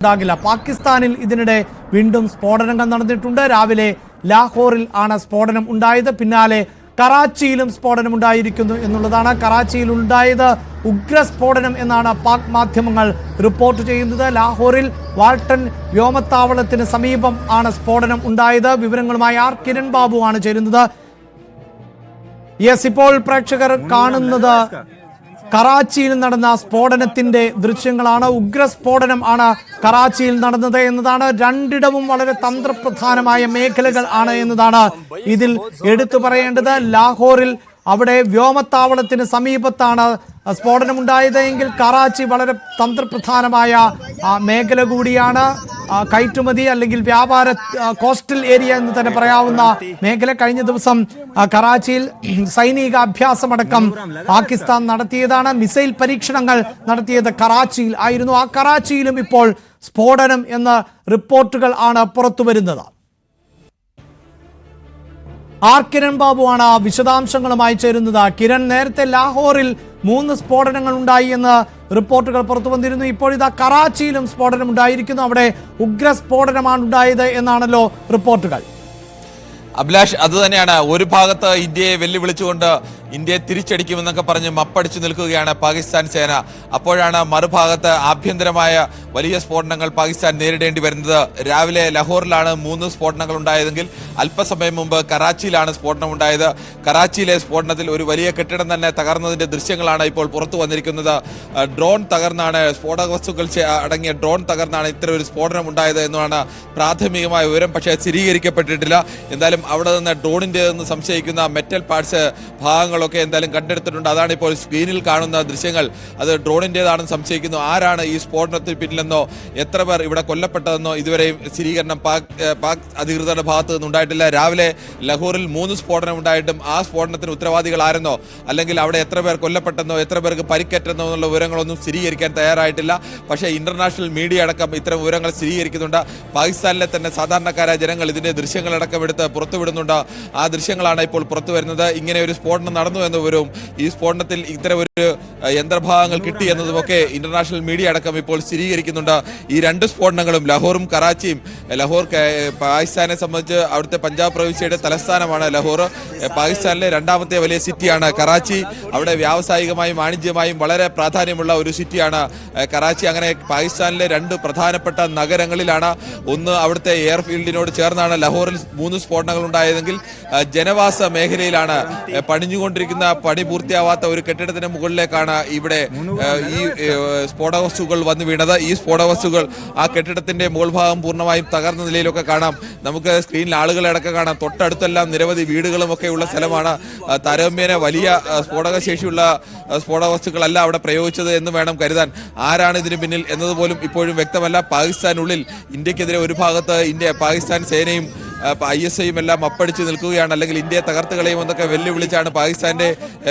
ഉണ്ടാകില്ല. പാകിസ്ഥാനിൽ ഇതിനിടെ വീണ്ടും സ്ഫോടനങ്ങൾ നടന്നിട്ടുണ്ട്. രാവിലെ ലാഹോറിൽ ആണ് സ്ഫോടനം ഉണ്ടായത്. പിന്നാലെ കറാച്ചിയിലും സ്ഫോടനം ഉണ്ടായിരിക്കുന്നു എന്നുള്ളതാണ്. കറാച്ചിയിൽ ഉണ്ടായത് ഉഗ്രസ്ഫോടനം എന്നാണ് പാക് മാധ്യമങ്ങൾ റിപ്പോർട്ട് ചെയ്യുന്നത്. ലാഹോറിൽ വാൾട്ടൺ വ്യോമത്താവളത്തിന് സമീപം ആണ് സ്ഫോടനം ഉണ്ടായത്. വിവരങ്ങളുമായി ആർ കിരൺ ബാബു ആണ് ചേരുന്നത്. ഇപ്പോൾ പ്രേക്ഷകർ കാണുന്നത് കറാച്ചിയിൽ നടന്ന സ്ഫോടനത്തിന്റെ ദൃശ്യങ്ങളാണ്. ഉഗ്രസ്ഫോടനം ആണ് കറാച്ചിയിൽ നടന്നത് എന്നതാണ്. രണ്ടിടവും വളരെ തന്ത്രപ്രധാനമായ മേഖലകൾ ആണ് എന്നതാണ് ഇതിൽ എടുത്തു പറയേണ്ടത്. ലാഹോറിൽ അവിടെ വ്യോമത്താവളത്തിന് സമീപത്താണ് സ്ഫോടനമുണ്ടായത് എങ്കിൽ കറാച്ചി വളരെ തന്ത്രപ്രധാനമായ മേഖല കൂടിയാണ്. കയറ്റുമതി അല്ലെങ്കിൽ വ്യാപാര കോസ്റ്റൽ ഏരിയ എന്ന് തന്നെ പറയാവുന്ന മേഖല. കഴിഞ്ഞ ദിവസം കറാച്ചിയിൽ സൈനിക അഭ്യാസമടക്കം പാകിസ്ഥാൻ നടത്തിയതാണ്. മിസൈൽ പരീക്ഷണങ്ങൾ നടത്തിയത് കറാച്ചിയിൽ ആയിരുന്നു. ആ കറാച്ചിയിലും ഇപ്പോൾ സ്ഫോടനം എന്ന റിപ്പോർട്ടുകൾ ആണ് പുറത്തു വരുന്നത്. ആർ കിരൺ ബാബു ആണ് വിശദാംശങ്ങളുമായി ചേരുന്നത്. കിരൺ, നേരത്തെ ലാഹോറിൽ 3 സ്ഫോടനങ്ങൾ ഉണ്ടായി എന്ന് റിപ്പോർട്ടുകൾ പുറത്തു വന്നിരുന്നു. ഇപ്പോഴിതാ കറാച്ചിയിലും സ്ഫോടനം ഉണ്ടായിരിക്കുന്നു. അവിടെ ഉഗ്രസ്ഫോടനമാണ് ഉണ്ടായത് എന്നാണല്ലോ റിപ്പോർട്ടുകൾ. അഭിലാഷ്, അത് തന്നെയാണ്. ഒരു ഭാഗത്ത് ഇന്ത്യയെ വെല്ലുവിളിച്ചുകൊണ്ട് ഇന്ത്യയെ തിരിച്ചടിക്കുമെന്നൊക്കെ പറഞ്ഞ് മപ്പടിച്ചു നിൽക്കുകയാണ് പാകിസ്ഥാൻ സേന. അപ്പോഴാണ് മറുഭാഗത്ത് ആഭ്യന്തരമായ വലിയ സ്ഫോടനങ്ങൾ പാകിസ്ഥാൻ നേരിടേണ്ടി വരുന്നത്. രാവിലെ ലാഹോറിലാണ് 3 സ്ഫോടനങ്ങൾ ഉണ്ടായതെങ്കിൽ അല്പസമയം മുമ്പ് കറാച്ചിയിലാണ് സ്ഫോടനം ഉണ്ടായത്. കറാച്ചിയിലെ സ്ഫോടനത്തിൽ ഒരു വലിയ കെട്ടിടം തന്നെ തകർന്നതിന്റെ ദൃശ്യങ്ങളാണ് ഇപ്പോൾ പുറത്തു വന്നിരിക്കുന്നത്. ഡ്രോൺ തകർന്നാണ്, സ്ഫോടക വസ്തുക്കൾ അടങ്ങിയ ഡ്രോൺ തകർന്നാണ് ഇത്തരം ഒരു സ്ഫോടനം ഉണ്ടായത് എന്നാണ് പ്രാഥമികമായ വിവരം. പക്ഷേ സ്ഥിരീകരിക്കപ്പെട്ടിട്ടില്ല. എന്തായാലും അവിടെ നിന്ന് ഡ്രോണിൻ്റെതെന്ന് സംശയിക്കുന്ന മെറ്റൽ പാർട്സ് ഭാഗങ്ങളൊക്കെ എന്തായാലും കണ്ടെടുത്തിട്ടുണ്ട്. അതാണ് ഇപ്പോൾ സ്ക്രീനിൽ കാണുന്ന ദൃശ്യങ്ങൾ. അത് ഡ്രോണിൻ്റെതാണെന്ന് സംശയിക്കുന്നു. ആരാണ് ഈ സ്ഫോടനത്തിൽ പിന്നിലെന്നോ എത്ര പേർ ഇവിടെ കൊല്ലപ്പെട്ടതെന്നോ ഇതുവരെയും സ്ഥിരീകരണം പാക് അധികൃതരുടെ ഭാഗത്ത് നിന്നുണ്ടായിട്ടില്ല. രാവിലെ ലഹോറിൽ 3 സ്ഫോടനം ഉണ്ടായിട്ടും ആ സ്ഫോടനത്തിന് ഉത്തരവാദികൾ ആരെന്നോ അല്ലെങ്കിൽ അവിടെ എത്ര പേർ കൊല്ലപ്പെട്ടെന്നോ എത്ര പേർക്ക് പരിക്കേറ്റെന്നോ എന്നുള്ള വിവരങ്ങളൊന്നും സ്ഥിരീകരിക്കാൻ തയ്യാറായിട്ടില്ല. പക്ഷേ ഇന്റർനാഷണൽ മീഡിയ അടക്കം ഇത്തരം വിവരങ്ങൾ സ്ഥിരീകരിക്കുന്നുണ്ട്. പാകിസ്ഥാനിലെ തന്നെ സാധാരണക്കാരായ ജനങ്ങൾ ഇതിന്റെ ദൃശ്യങ്ങളടക്കം എടുത്ത് പുറത്തുവിടുന്നുണ്ട്. ആ ദൃശ്യങ്ങളാണ് ഇപ്പോൾ പുറത്തു വരുന്നത്. ഇങ്ങനെ ഒരു സ്ഫോടനം നടന്നു എന്ന വിവരവും ഈ സ്ഫോടനത്തിൽ ഇത്തരം ഒരു യന്ത്രഭാഗങ്ങൾ കിട്ടി എന്നതുമൊക്കെ ഇന്റർനാഷണൽ മീഡിയ അടക്കം ഇപ്പോൾ സ്ഥിരീകരിക്കുന്നുണ്ട്. ഈ 2 സ്ഫോടനങ്ങളും ലാഹോറും കറാച്ചിയും. ലാഹോർ പാകിസ്ഥാനെ സംബന്ധിച്ച് അവിടുത്തെ പഞ്ചാബ് പ്രവിശ്യയുടെ തലസ്ഥാനമാണ് ലാഹോർ. പാകിസ്ഥാനിലെ 2ാമത്തെ വലിയ സിറ്റിയാണ് കറാച്ചി. അവിടെ വ്യാവസായികമായും വാണിജ്യമായും വളരെ പ്രാധാന്യമുള്ള ഒരു സിറ്റിയാണ് കറാച്ചി. അങ്ങനെ പാകിസ്ഥാനിലെ 2 പ്രധാനപ്പെട്ട നഗരങ്ങളിലാണ്. ഒന്ന് അവിടുത്തെ എയർഫീൽഡിനോട് ചേർന്നാണ് ലാഹോറിൽ 3 സ്ഫോടനങ്ങൾ ഉണ്ടായതെങ്കിൽ ജനവാസ മേഖലയിലാണ് പണിഞ്ഞുകൊണ്ടിരിക്കുന്ന പണി പൂർത്തിയാവാത്ത ഒരു കെട്ടിടത്തിന് മുകളിലേക്കാണ് ഇവിടെ ഈ സ്ഫോടക വസ്തുക്കൾ വന്നു വീണത്. ഈ സ്ഫോടക വസ്തുക്കൾ ആ കെട്ടിടത്തിന്റെ മുകൾ ഭാഗം പൂർണ്ണമായും തകർന്ന നിലയിലൊക്കെ കാണാം. നമുക്ക് സ്ക്രീനിൽ ആളുകളെ അടക്കം കാണാം. തൊട്ടടുത്തെല്ലാം നിരവധി വീടുകളും ഒക്കെ ഉള്ള സ്ഥലമാണ്. താരതമ്യേന വലിയ സ്ഫോടക ശേഷിയുള്ള സ്ഫോടക വസ്തുക്കളല്ല അവിടെ പ്രയോഗിച്ചത് എന്ന് വേണം കരുതാൻ. ആരാണ് ഇതിന് പിന്നിൽ എന്നതുപോലും ഇപ്പോഴും വ്യക്തമല്ല. പാകിസ്ഥാനുള്ളിൽ ഇന്ത്യക്കെതിരെ ഒരു ഭാഗത്ത് പാകിസ്ഥാൻ സേനയും ISIയും എല്ലാം അപ്പടിച്ച് നിൽക്കുകയാണ്. അല്ലെങ്കിൽ ഇന്ത്യയെ തകർത്ത് കളയും എന്നൊക്കെ വെല്ലുവിളിച്ചാണ് പാകിസ്ഥാന്റെ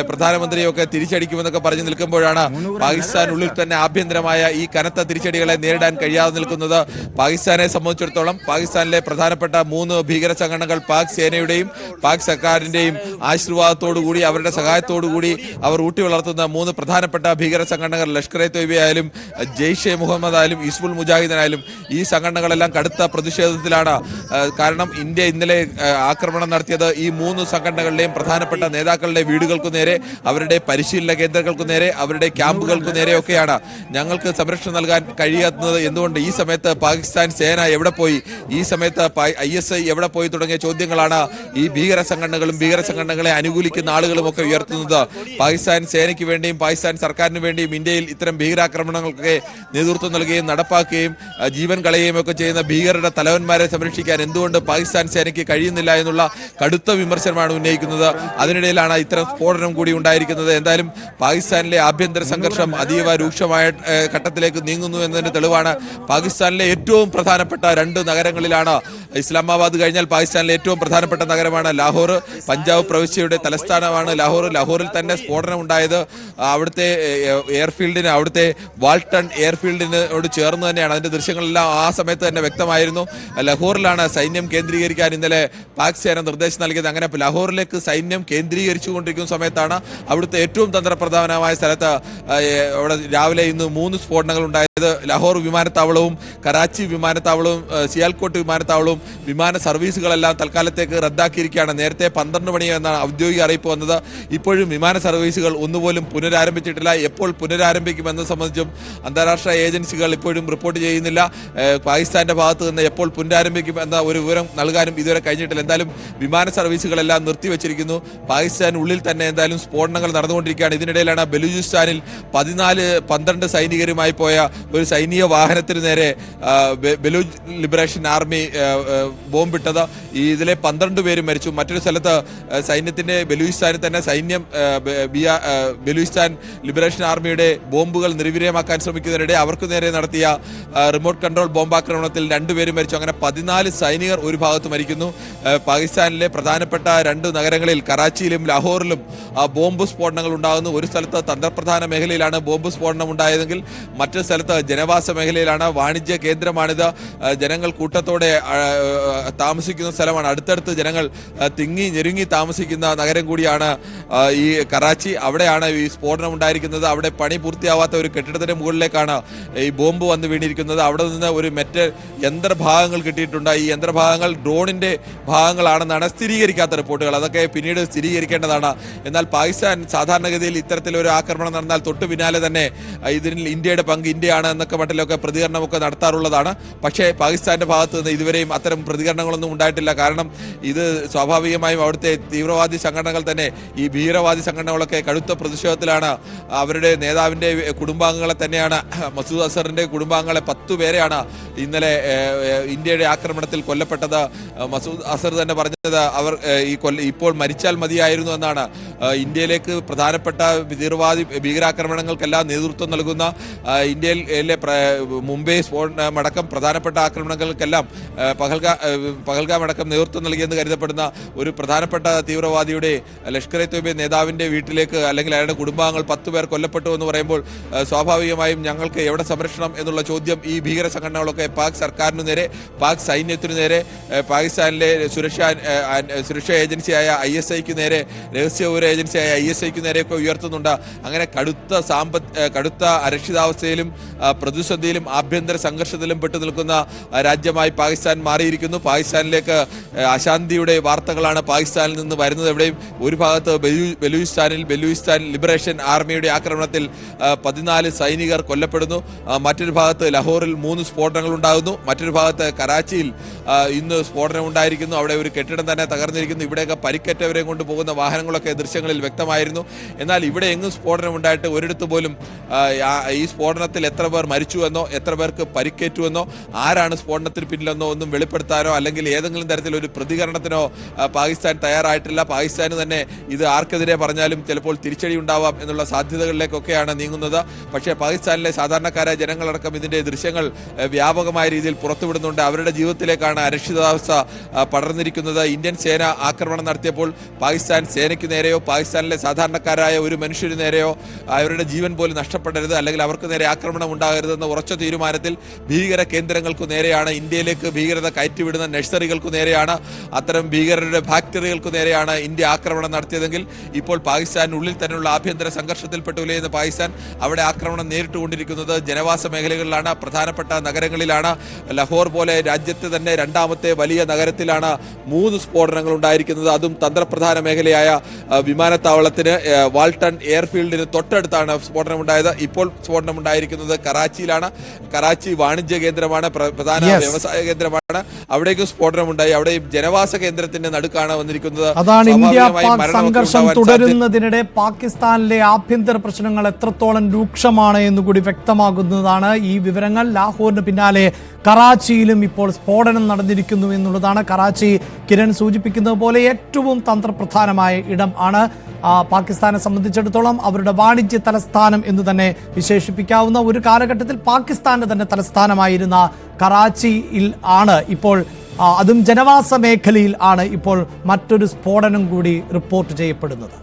പ്രധാനമന്ത്രിയൊക്കെ തിരിച്ചടിക്കുമെന്നൊക്കെ പറഞ്ഞു നിൽക്കുമ്പോഴാണ് പാകിസ്ഥാനുള്ളിൽ തന്നെ ആഭ്യന്തരമായ ഈ കനത്ത തിരിച്ചടികളെ നേരിടാൻ കഴിയാതെ നിൽക്കുന്നത്. പാകിസ്ഥാനെ സംബന്ധിച്ചിടത്തോളം പാകിസ്ഥാനിലെ പ്രധാനപ്പെട്ട 3 ഭീകര സംഘടനകൾ പാക് സേനയുടെയും പാക് സർക്കാരിന്റെയും ആശീർവാദത്തോടുകൂടി അവരുടെ സഹായത്തോടുകൂടി അവർ ഊട്ടി വളർത്തുന്ന 3 പ്രധാനപ്പെട്ട ഭീകര സംഘടനകൾ ലഷ്കർ-ഇ-തൊയ്ബ ആയാലും ജെയ്ഷെ മുഹമ്മദ് ആയാലും ഹിസ്ബുൾ മുജാഹിദീനായാലും ഈ സംഘടനകളെല്ലാം കടുത്ത പ്രതിഷേധത്തിലാണ്. കാരണം ഇന്ത്യ ഇന്നലെ ആക്രമണം നടത്തിയത് ഈ 3 സംഘടനകളുടെയും പ്രധാനപ്പെട്ട നേതാക്കളുടെ വീടുകൾക്കു നേരെ, അവരുടെ പരിശീലന കേന്ദ്രങ്ങൾക്കു നേരെ, അവരുടെ ക്യാമ്പുകൾക്കു നേരെയൊക്കെയാണ്. ഞങ്ങൾക്ക് സംരക്ഷണം നൽകാൻ കഴിയാത്തത് എന്തുകൊണ്ട്? ഈ സമയത്ത് പാകിസ്ഥാൻ സേന എവിടെ പോയി? ഈ സമയത്ത് ISI എവിടെ പോയി? തുടങ്ങിയ ചോദ്യങ്ങളാണ് ഈ ഭീകര സംഘടനകളും ഭീകര സംഘടനകളെ അനുകൂലിക്കുന്ന ആളുകളും ഒക്കെ ഉയർത്തുന്നത്. പാകിസ്ഥാൻ സേനയ്ക്ക് വേണ്ടിയും പാകിസ്ഥാൻ സർക്കാരിന് വേണ്ടിയും ഇന്ത്യയിൽ ഇത്തരം ഭീകരാക്രമണങ്ങൾക്ക് നേതൃത്വം നൽകുകയും നടപ്പാക്കുകയും ജീവൻ കളയുകയും ഒക്കെ ചെയ്യുന്ന ഭീകരരുടെ തലവന്മാരെ സംരക്ഷിക്കാൻ എന്തുകൊണ്ട് പാകിസ്ഥാൻ സേനയ്ക്ക് കഴിയുന്നില്ല എന്നുള്ള കടുത്ത വിമർശനമാണ് ഉന്നയിക്കുന്നത്. അതിനിടയിലാണ് ഇത്തരം സ്ഫോടനം കൂടി ഉണ്ടായിരിക്കുന്നത്. എന്തായാലും പാകിസ്ഥാനിലെ ആഭ്യന്തര സംഘർഷം അതീവ രൂക്ഷമായ ഘട്ടത്തിലേക്ക് നീങ്ങുന്നു എന്നതിന്റെ തെളിവാണ്. പാകിസ്ഥാനിലെ ഏറ്റവും പ്രധാനപ്പെട്ട 2 നഗരങ്ങളിലാണ്, ഇസ്ലാമാബാദ് കഴിഞ്ഞാൽ പാകിസ്ഥാനിലെ ഏറ്റവും പ്രധാനപ്പെട്ട നഗരമാണ് ലാഹോർ. പഞ്ചാബ് പ്രവിശ്യയുടെ തലസ്ഥാനമാണ് ലാഹോർ. ലാഹോറിൽ തന്നെ സ്ഫോടനം ഉണ്ടായത് അവിടുത്തെ എയർഫീൽഡിന്, അവിടുത്തെ വാൾട്ടൺ എയർഫീൽഡിനോട് ചേർന്ന് തന്നെയാണ്. അതിന്റെ ദൃശ്യങ്ങളെല്ലാം ആ സമയത്ത് തന്നെ വ്യക്തമായിരുന്നു. ലാഹോറിലാണ് സൈന്യം കേന്ദ്രീകരിക്കാൻ ഇന്നലെ പാക് സേന നിർദ്ദേശം നൽകിയത്. അങ്ങനെ ലാഹോറിലേക്ക് സൈന്യം കേന്ദ്രീകരിച്ചുകൊണ്ടിരിക്കുന്ന സമയത്താണ് അവിടുത്തെ ഏറ്റവും തന്ത്രപ്രധാനമായ സ്ഥലത്ത് അവിടെ രാവിലെ ഇന്ന് 3 സ്ഫോടനങ്ങൾ ഉണ്ടായത്. ലാഹോർ വിമാനത്താവളവും കറാച്ചി വിമാനത്താവളവും സിയാൽകോട്ട് വിമാനത്താവളവും വിമാന സർവീസുകളെല്ലാം തൽക്കാലത്തേക്ക് റദ്ദാക്കിയിരിക്കുകയാണ്. നേരത്തെ 12 മണി എന്നാണ് ഔദ്യോഗിക അറിയിപ്പ് വന്നത്. ഇപ്പോഴും വിമാന സർവീസുകൾ ഒന്നുപോലും പുനരാരംഭിച്ചിട്ടില്ല. എപ്പോൾ പുനരാരംഭിക്കുമെന്നത് സംബന്ധിച്ചും അന്താരാഷ്ട്ര ഏജൻസികൾ ഇപ്പോഴും റിപ്പോർട്ട് ചെയ്യുന്നില്ല. പാകിസ്ഥാന്റെ ഭാഗത്ത് നിന്ന് എപ്പോൾ പുനരാരംഭിക്കുമെന്ന ഒരു വിവരം നൽകാനും ഇതുവരെ കഴിഞ്ഞിട്ടില്ല. എന്തായാലും വിമാന സർവീസുകളെല്ലാം നിർത്തിവെച്ചിരിക്കുന്നു. പാകിസ്ഥാനുള്ളിൽ തന്നെ എന്തായാലും സ്ഫോടനങ്ങൾ നടന്നുകൊണ്ടിരിക്കുകയാണ്. ഇതിനിടയിലാണ് ബലൂചിസ്ഥാനിൽ 12 സൈനികരുമായി പോയ ഒരു സൈനിക വാഹനത്തിന് നേരെ ബലൂച്ച് ലിബറേഷൻ ആർമി ബോംബിട്ടത്. ഇതിലെ 12 പേരും മരിച്ചു. മറ്റൊരു സ്ഥലത്ത് സൈന്യത്തിന്റെ ബലൂചിസ്ഥാനിൽ തന്നെ സൈന്യം ബലൂചിസ്ഥാൻ ലിബറേഷൻ ആർമിയുടെ ബോംബുകൾ നിർവീര്യമാക്കാൻ ശ്രമിക്കുന്നതിനിടെ അവർക്ക് നേരെ നടത്തിയ റിമോട്ട് കൺട്രോൾ ബോംബാക്രമണത്തിൽ 2 പേരും മരിച്ചു. അങ്ങനെ 14 സൈനികർ ഒരു ഭാഗത്ത് മരിക്കുന്നു. പാകിസ്ഥാനിലെ പ്രധാനപ്പെട്ട 2 നഗരങ്ങളിൽ കറാച്ചിയിലും ലാഹോറിലും ബോംബ് സ്ഫോടനങ്ങൾ ഉണ്ടാകുന്നു. ഒരു സ്ഥലത്ത് തന്ത്രപ്രധാന മേഖലയിലാണ് ബോംബ് സ്ഫോടനം ഉണ്ടായതെങ്കിൽ മറ്റൊരു സ്ഥലത്ത് ജനവാസ മേഖലയിലാണ്. വാണിജ്യ കേന്ദ്രമാണിത്. ജനങ്ങൾ കൂട്ടത്തോടെ താമസിക്കുന്ന സ്ഥലമാണ്. അടുത്തടുത്ത് ജനങ്ങൾ തിങ്ങി ഞെരുങ്ങി താമസിക്കുന്ന നഗരം കൂടിയാണ് ഈ കറാച്ചി. അവിടെയാണ് ഈ സ്ഫോടനം ഉണ്ടായിരിക്കുന്നത്. അവിടെ പണി പൂർത്തിയാവാത്ത ഒരു കെട്ടിടത്തിന്റെ മുകളിലേക്കാണ് ഈ ബോംബ് വന്ന് വീണിരിക്കുന്നത്. അവിടെ നിന്ന് ഒരു മെറ്റൽ യന്ത്രഭാഗങ്ങൾ കിട്ടിയിട്ടുണ്ട്. ഈ യന്ത്രഭാഗങ്ങൾ ഡ്രോണിന്റെ ഭാഗങ്ങളാണെന്നാണ് സ്ഥിരീകരിക്കാത്ത റിപ്പോർട്ടുകൾ. അതൊക്കെ പിന്നീട് സ്ഥിരീകരിക്കേണ്ടതാണ്. എന്നാൽ പാകിസ്ഥാൻ സാധാരണഗതിയിൽ ഇത്തരത്തിലൊരു ആക്രമണം നടന്നാൽ തൊട്ടു പിന്നാലെ തന്നെ ഇതിൽ ഇന്ത്യയുടെ പങ്ക് ഇന്ത്യയാണ് എന്നൊക്കെ മട്ടിലൊക്കെ പ്രതികരണമൊക്കെ നടത്താറുള്ളതാണ്. പക്ഷേ പാകിസ്ഥാന്റെ ഭാഗത്ത് നിന്ന് ഇതുവരെയും അത്തരം പ്രതികരണങ്ങളൊന്നും ഉണ്ടായിട്ടില്ല. കാരണം ഇത് സ്വാഭാവികമായും അവിടുത്തെ തീവ്രവാദി സംഘടനകൾ തന്നെ ഈ ഭീകരവാദി സംഘടനകളൊക്കെ കടുത്ത പ്രതിഷേധത്തിലാണ്. അവരുടെ നേതാവിന്റെ കുടുംബാംഗങ്ങളെ തന്നെയാണ്, മസൂദ് അസറിന്റെ കുടുംബാംഗങ്ങളെ 10 പേരെയാണ് ഇന്നലെ ഇന്ത്യയുടെ ആക്രമണത്തിൽ കൊല്ലപ്പെട്ടത്. മസൂദ് അസർ തന്നെ പറഞ്ഞത് അവർ ഇപ്പോൾ മരിച്ചാൽ മതിയായിരുന്നു എന്നാണ്. ഇന്ത്യയിലേക്ക് പ്രധാനപ്പെട്ട ഭീകരാക്രമണങ്ങൾക്കെല്ലാം നേതൃത്വം നൽകുന്ന ഇന്ത്യയിലെ മുംബൈ സ്ഫോടനമടക്കം പ്രധാനപ്പെട്ട ആക്രമണങ്ങൾക്കെല്ലാം പഹൽഗാം അടക്കം നേതൃത്വം നൽകിയെന്ന് കരുതപ്പെടുന്ന ഒരു പ്രധാനപ്പെട്ട തീവ്രവാദിയുടെ ലഷ്കർ ഇ തൊയ്ബ നേതാവിന്റെ വീട്ടിലേക്ക് അല്ലെങ്കിൽ അയാളുടെ കുടുംബാംഗങ്ങൾ 10 പേർ കൊല്ലപ്പെട്ടു എന്ന് പറയുമ്പോൾ സ്വാഭാവികമായും ഞങ്ങൾക്ക് എവിടെ സംരക്ഷണം എന്നുള്ള ചോദ്യം ഈ ഭീകര സംഘടനകളൊക്കെ പാക് സർക്കാരിനു നേരെ, പാക് സൈന്യത്തിനു നേരെ, പാകിസ്ഥാനിലെ സുരക്ഷാ ഏജൻസിയായ ISIക്ക് നേരെ, രഹസ്യ വിവര ഏജൻസിയായ ISIക്ക് നേരെയൊക്കെ ഉയർത്തുന്നുണ്ട്. അങ്ങനെ കടുത്ത അരക്ഷിതാവസ്ഥയിലും പ്രതിസന്ധിയിലും ആഭ്യന്തര സംഘർഷത്തിലും പെട്ടു നിൽക്കുന്ന രാജ്യമായി പാകിസ്ഥാൻ മാറിയിരിക്കുന്നു. പാകിസ്ഥാനിലേക്ക് അശാന്തിയുടെ വാർത്തകളാണ് പാകിസ്ഥാനിൽ നിന്ന് വരുന്നത്. എവിടെയും ഒരു ഭാഗത്ത് ബലൂചിസ്ഥാൻ ലിബറേഷൻ ആർമിയുടെ ആക്രമണത്തിൽ 14 സൈനികർ കൊല്ലപ്പെടുന്നു. മറ്റൊരു ഭാഗത്ത് ലാഹോറിൽ 3 സ്ഫോടനങ്ങൾ ഉണ്ടാകുന്നു. മറ്റൊരു ഭാഗത്ത് കറാച്ചിയിൽ ഇന്ന് സ്ഫോടനം ഉണ്ടായിരിക്കുന്നു. അവിടെ ഒരു കെട്ടിടം തന്നെ തകർന്നിരിക്കുന്നു. ഇവിടെയൊക്കെ പരിക്കേറ്റവരെ കൊണ്ട് പോകുന്ന വാഹനങ്ങളൊക്കെ ദൃശ്യങ്ങളിൽ വ്യക്തമായിരുന്നു. എന്നാൽ ഇവിടെ എങ്ങും സ്ഫോടനം ഉണ്ടായിട്ട് ഒരിടത്ത് പോലും ഈ സ്ഫോടനത്തിൽ എത്ര പേർ മരിച്ചുവെന്നോ എത്ര പേർക്ക് പരിക്കേറ്റുവെന്നോ ആരാണ് സ്ഫോടനത്തിന് പിന്നിലെന്നോ ഒന്നും വെളിപ്പെടുത്താനോ അല്ലെങ്കിൽ ഏതെങ്കിലും തരത്തിലൊരു പ്രതികരണത്തിനോ പാകിസ്ഥാൻ തയ്യാറായിട്ടില്ല. പാകിസ്ഥാന് തന്നെ ഇത് ആർക്കെതിരെ പറഞ്ഞാലും ചിലപ്പോൾ തിരിച്ചടി ഉണ്ടാവാം എന്നുള്ള സാധ്യതകളിലേക്കൊക്കെയാണ് നീങ്ങുന്നത്. പക്ഷേ പാകിസ്ഥാനിലെ സാധാരണക്കാരായ ജനങ്ങളടക്കം ഇതിന്റെ ദൃശ്യങ്ങൾ വ്യാപകമായ രീതിയിൽ പുറത്തുവിടുന്നുണ്ട്. അവരുടെ ജീവിതത്തിലേക്കാണ് അരക്ഷിതാവസ്ഥ പടർന്നിരിക്കുന്നത്. ഇന്ത്യൻ സേന ആക്രമണം നടത്തിയപ്പോൾ പാകിസ്ഥാൻ സേനയ്ക്ക് നേരെയോ പാകിസ്ഥാനിലെ സാധാരണക്കാരായ ഒരു മനുഷ്യന് നേരെയോ അവരുടെ ജീവൻ പോലും നഷ്ടപ്പെടരുത് അല്ലെങ്കിൽ അവർക്ക് നേരെ ആക്രമണം ഉണ്ടാകരുതെന്ന ഉറച്ച തീരുമാനത്തിൽ ഭീകര കേന്ദ്രങ്ങൾക്കു നേരെയാണ്, ഇന്ത്യയിലേക്ക് ഭീകരത കയറ്റിവിടുന്ന നഴ്സറികൾക്കു നേരെയാണ്, അത്തരം ഭീകരരുടെ ഫാക്ടറികൾക്കു നേരെയാണ് ഇന്ത്യ ആക്രമണം നടത്തിയതെങ്കിൽ ഇപ്പോൾ പാകിസ്ഥാനുള്ളിൽ തന്നെയുള്ള ആഭ്യന്തര സംഘർഷത്തിൽപ്പെട്ടു ഉലയുന്ന പാകിസ്ഥാൻ അവിടെ ആക്രമണം നേരിട്ടുകൊണ്ടിരിക്കുന്നത് ജനവാസ മേഖലകളിലാണ്, പ്രധാനപ്പെട്ട നഗരങ്ങളിലാണ്. ലാഹോർ പോലെ രാജ്യത്ത് തന്നെ 2ാമത്തെ വലിയ നഗരത്തിലാണ് 3 സ്ഫോടനങ്ങൾ ഉണ്ടായിരിക്കുന്നത്. അതും തന്ത്രപ്രധാന മേഖലയായ വിമാനത്താവളത്തിന് വാൾട്ടൺ എയർഫീൽഡിന് തൊട്ടടുത്താണ് സ്ഫോടനം ഉണ്ടായത്. ഇപ്പോൾ സ്ഫോടനം ഉണ്ടായിരിക്കുന്നത് കറാച്ചിയിലാണ്. കറാച്ചി വാണിജ്യ കേന്ദ്രമാണ്, പ്രധാന വ്യവസായ കേന്ദ്രമാണ്. അവിടേക്കും സ്ഫോടനമുണ്ടായി. അവിടെ ജനവാസ കേന്ദ്രത്തിന്റെ നടുക്കാണ് വന്നിരിക്കുന്നത്. അതാണ് ഇന്ത്യ പാക് സംഘർഷം തുടരുന്നതിനിടെ പാകിസ്ഥാനിലെ ആഭ്യന്തര പ്രശ്നങ്ങൾ എത്രത്തോളം രൂക്ഷമാണ് എന്നുകൂടി വ്യക്തമാകുന്നതാണ് ഈ വിവരങ്ങൾ. ലാഹോറിന് പിന്നാലെ കറാച്ചിയിലും ഇപ്പോൾ സ്ഫോടനം നടന്നിരിക്കുന്നു എന്നുള്ളതാണ്. കറാച്ചി കിരൺ സൂചിപ്പിക്കുന്നത് പോലെ ഏറ്റവും തന്ത്രപ്രധാനമായ ഇടം ആണ്. പാകിസ്ഥാനെ സംബന്ധിച്ചിടത്തോളം അവരുടെ വാണിജ്യ തലസ്ഥാനം എന്ന് തന്നെ വിശേഷിപ്പിക്കാവുന്ന ഒരു കാലഘട്ടത്തിൽ പാകിസ്ഥാന്റെ തന്നെ തലസ്ഥാനമായിരുന്ന കറാച്ചിയിൽ ആണ് ഇപ്പോൾ, അതും ജനവാസ മേഖലയിൽ ആണ് ഇപ്പോൾ മറ്റൊരു സ്ഫോടനം കൂടി റിപ്പോർട്ട് ചെയ്യപ്പെടുന്നത്.